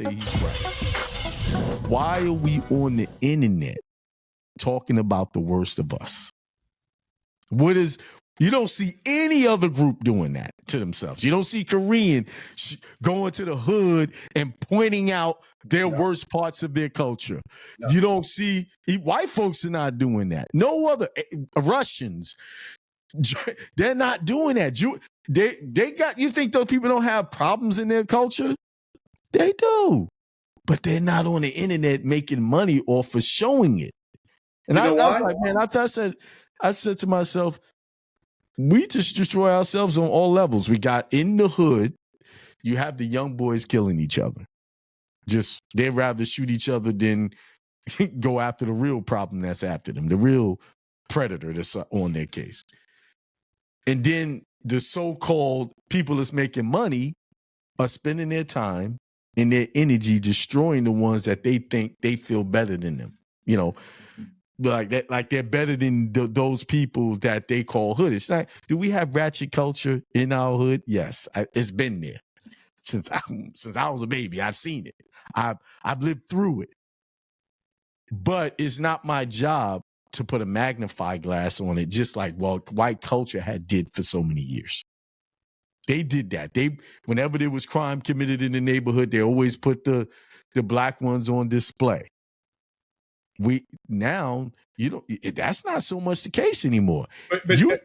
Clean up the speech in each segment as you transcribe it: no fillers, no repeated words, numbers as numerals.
say he's right. Why are we on the internet talking about the worst of us? You don't see any other group doing that to themselves. You don't see Korean going to the hood and pointing out their worst parts of their culture. No. You don't see white folks are not doing that. No other Russians, they're not doing that. You think those people don't have problems in their culture? They do, but they're not on the internet making money off of showing it. And I was like, man, I said to myself, we just destroy ourselves on all levels. We got in the hood, you have the young boys killing each other. They'd rather shoot each other than go after the real problem that's after them, the real predator that's on their case. And then the so-called people that's making money are spending their time and their energy destroying the ones that they think they feel better than them. You know, like that, like they're better than those people that they call hood. It's not. Do we have ratchet culture in our hood? Yes, it's been there since I was a baby. I've seen it. I've lived through it. But it's not my job to put a magnifying glass on it, just like white culture did for so many years. They did that. Whenever there was crime committed in the neighborhood, they always put the black ones on display. That's not so much the case anymore. But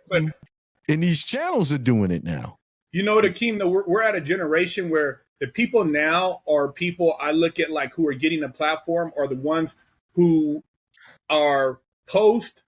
and these channels are doing it now. You know, Akeem, we're at a generation where the people now are people I look at like who are getting a platform are the ones who are post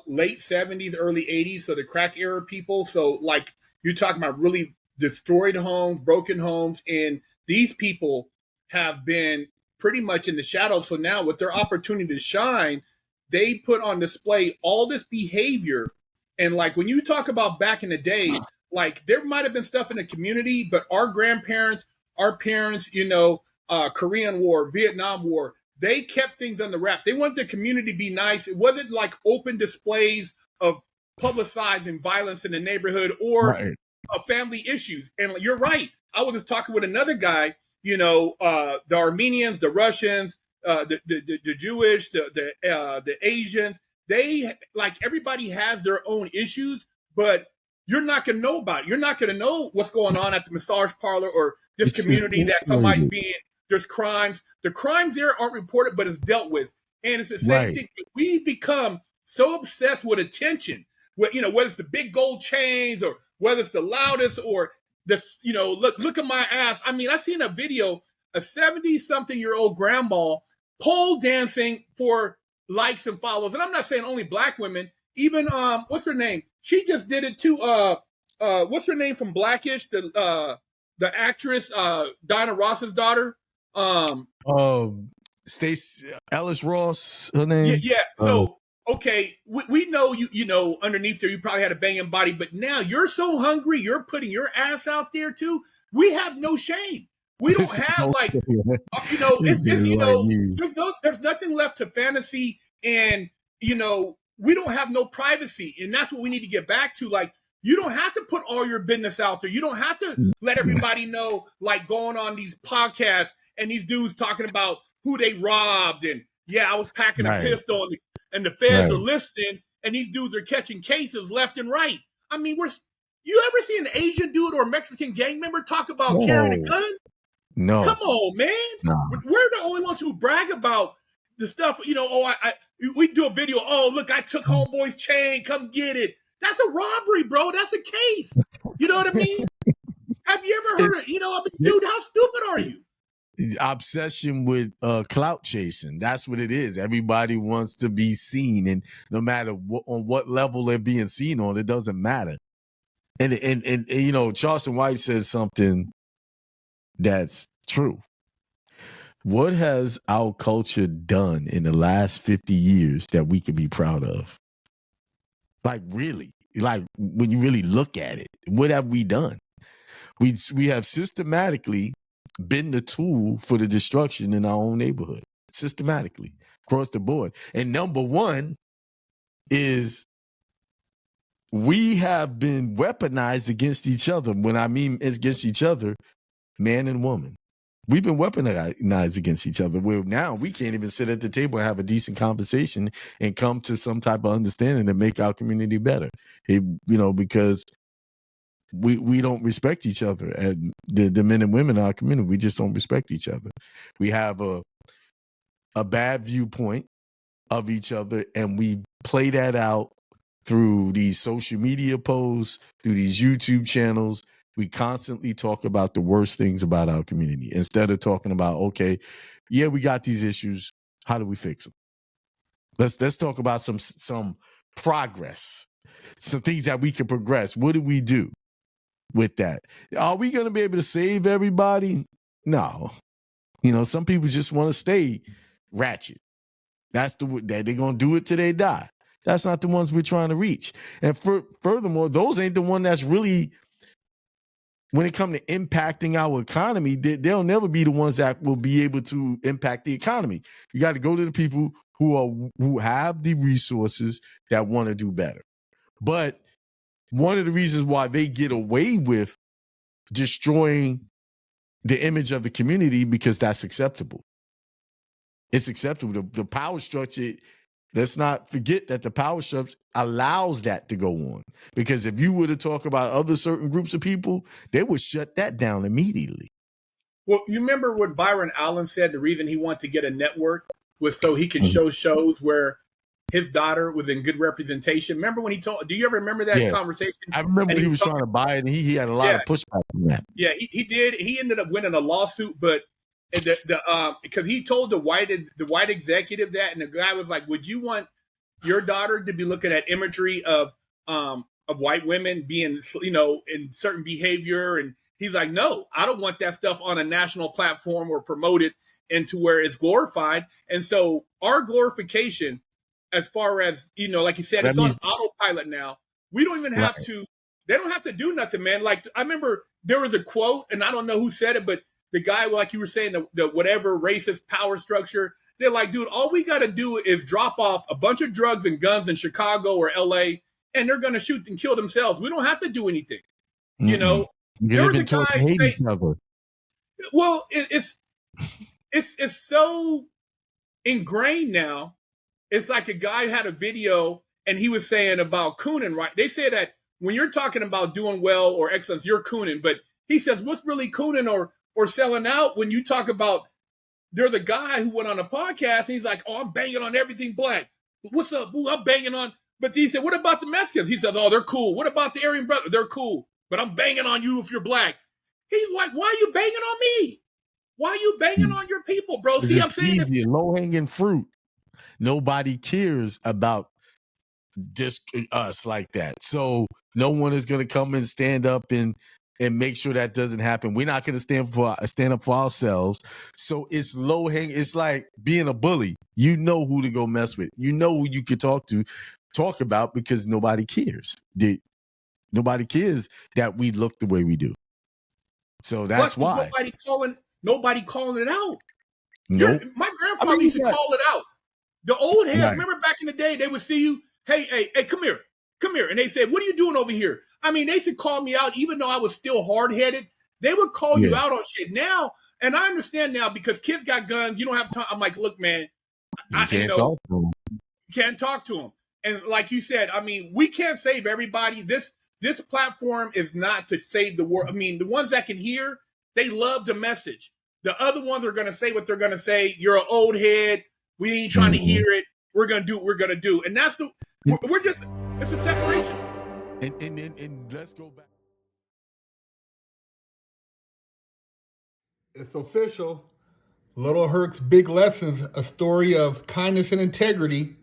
late 70s, early 80s, so the crack era people. So like you're talking about really destroyed homes, broken homes, and these people have been pretty much in the shadows. So now with their opportunity to shine, they put on display all this behavior. And like when you talk about back in the day, like there might have been stuff in the community, but our grandparents, our parents, Korean War, Vietnam War, they kept things under wrap. They wanted the community to be nice. It wasn't like open displays of publicizing violence in the neighborhood or family issues. And you're right. I was just talking with another guy, the Armenians, the Russians, the Jewish, the Asians, they like everybody has their own issues, but you're not going to know about it. You're not going to know what's going on at the massage parlor or this community that somebody's being, there's crimes. The crimes there aren't reported, but it's dealt with. And it's the same thing. We become so obsessed with attention, whether it's the big gold chains or whether it's the loudest or the, look at my ass. I mean, I seen a video, a 70-something-year-old grandma pole dancing for likes and follows. And I'm not saying only black women, even, what's her name? She just did it too. What's her name from Blackish? The actress, Dinah Ross's daughter. Stacey Ellis Ross, her name. Yeah. So, okay, we know you underneath there, you probably had a banging body, but now you're so hungry, you're putting your ass out there too. We have no shame. We don't have like, there's nothing left to fantasy and, we don't have no privacy. And that's what we need to get back to. Like, you don't have to put all your business out there. You don't have to let everybody know, like going on these podcasts and these dudes talking about who they robbed. And I was packing a pistol and the feds are listening and these dudes are catching cases left and right. I mean, you ever see an Asian dude or a Mexican gang member talk about carrying a gun? No. Come on, man. No. We're the only ones who brag about the stuff, we do a video. Oh, look, I took homeboy's chain. Come get it. That's a robbery, bro. That's a case. You know what I mean? Have you ever heard dude, how stupid are you? Obsession with clout chasing. That's what it is. Everybody wants to be seen. And no matter on what level they're being seen on, it doesn't matter. And Charleston White says something that's true. What has our culture done in the last 50 years that we could be proud of? Like, really? Like, when you really look at it, what have we done? We have systematically been the tool for the destruction in our own neighborhood. Systematically, across the board. And number one is we have been weaponized against each other. When I mean against each other, man and woman. We've been weaponized against each other. Where now we can't even sit at the table and have a decent conversation and come to some type of understanding to make our community better. Because we don't respect each other, and the men and women in our community, we just don't respect each other. We have a bad viewpoint of each other, and we play that out through these social media posts, through these YouTube channels. We constantly talk about the worst things about our community instead of talking about, okay, yeah, we got these issues. How do we fix them? Let's talk about some progress, some things that we can progress. What do we do with that? Are we going to be able to save everybody? No. Some people just want to stay ratchet. That they're going to do it till they die. That's not the ones we're trying to reach. And furthermore, those ain't the one that's really, when it comes to impacting our economy, they'll never be the ones that will be able to impact the economy. You got to go to the people who have the resources that want to do better. But one of the reasons why they get away with destroying the image of the community, because that's acceptable. It's acceptable. The power structure, let's not forget that the power structure allows that to go on. Because if you were to talk about other certain groups of people, they would shut that down immediately. Well, you remember what Byron Allen said, the reason he wanted to get a network was so he could show shows where his daughter was in good representation. Remember when he do you ever remember that conversation? I remember when he was trying to buy it, and he had a lot of pushback from that. Yeah, he did. He ended up winning a lawsuit, but because he told the white executive that, and the guy was like, "Would you want your daughter to be looking at imagery of white women being, in certain behavior?" And he's like, "No, I don't want that stuff on a national platform or promoted into where it's glorified." And so our glorification, as far as, like you said, it's on autopilot now. We don't even have to. They don't have to do nothing, man. Like, I remember there was a quote, and I don't know who said it, but the guy, like you were saying, the whatever racist power structure, they're like, dude, all we got to do is drop off a bunch of drugs and guns in Chicago or LA, and they're going to shoot and kill themselves. We don't have to do anything. There was a guy say, well, it's so ingrained now. It's like a guy had a video, and he was saying about cooning, right? They say that when you're talking about doing well or excellence, you're cooning. But he says, what's really cooning or selling out when you talk about, there's a guy who went on a podcast, and he's like, oh, I'm banging on everything black. What's up, boo? I'm banging on. But he said, what about the Mexicans? He says, oh, they're cool. What about the Aryan brothers? They're cool. But I'm banging on you if you're black. He's like, why are you banging on me? Why are you banging on your people, bro? See, I'm saying easy, low-hanging fruit. Nobody cares about us like that. So no one is going to come and stand up and make sure that doesn't happen. We're not going to stand up for ourselves. So it's low hang. It's like being a bully. You know who to go mess with. You know who you could talk about, because nobody cares. Nobody cares that we look the way we do. So that's why nobody calling it out. Nope. My grandpa used to call it out. The old heads, remember back in the day, they would see you, hey, come here. And they said, what are you doing over here? I mean, they used to call me out, even though I was still hard-headed. They would call you out on shit now. And I understand now, because kids got guns. You don't have time. I'm like, look, man, you can't talk to them. And like you said, I mean, we can't save everybody. This platform is not to save the world. I mean, the ones that can hear, they love the message. The other ones are going to say what they're going to say. You're an old head. We ain't trying to hear it. We're going to do what we're going to do. And that's we're just, it's a separation. And let's go back. It's official. Little Herc's Big Lessons, a story of kindness and integrity,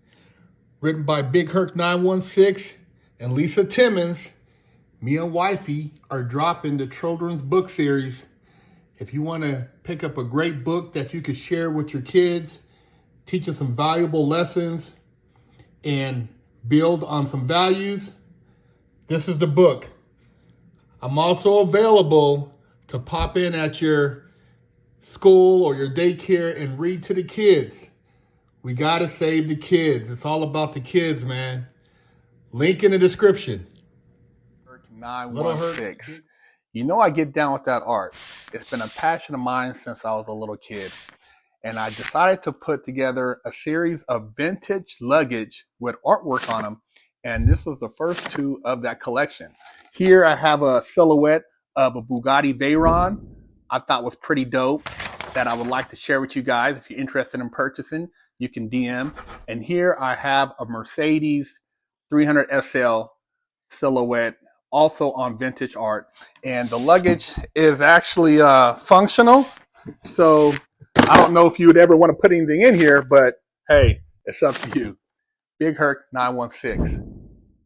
written by BigHerc916 and Lisa Timmons. Me and Wifey are dropping the children's book series. If you want to pick up a great book that you could share with your kids, teach them some valuable lessons, and build on some values, this is the book. I'm also available to pop in at your school or your daycare and read to the kids. We got to save the kids. It's all about the kids, man. Link in the description. BigHerc916. You know I get down with that art. It's been a passion of mine since I was a little kid. And I decided to put together a series of vintage luggage with artwork on them. And this was the first two of that collection. Here I have a silhouette of a Bugatti Veyron I thought was pretty dope that I would like to share with you guys. If you're interested in purchasing, you can DM. And here I have a Mercedes 300 SL silhouette, also on vintage art. And the luggage is actually functional. So I don't know if you would ever want to put anything in here, but hey, it's up to you. BigHerc916.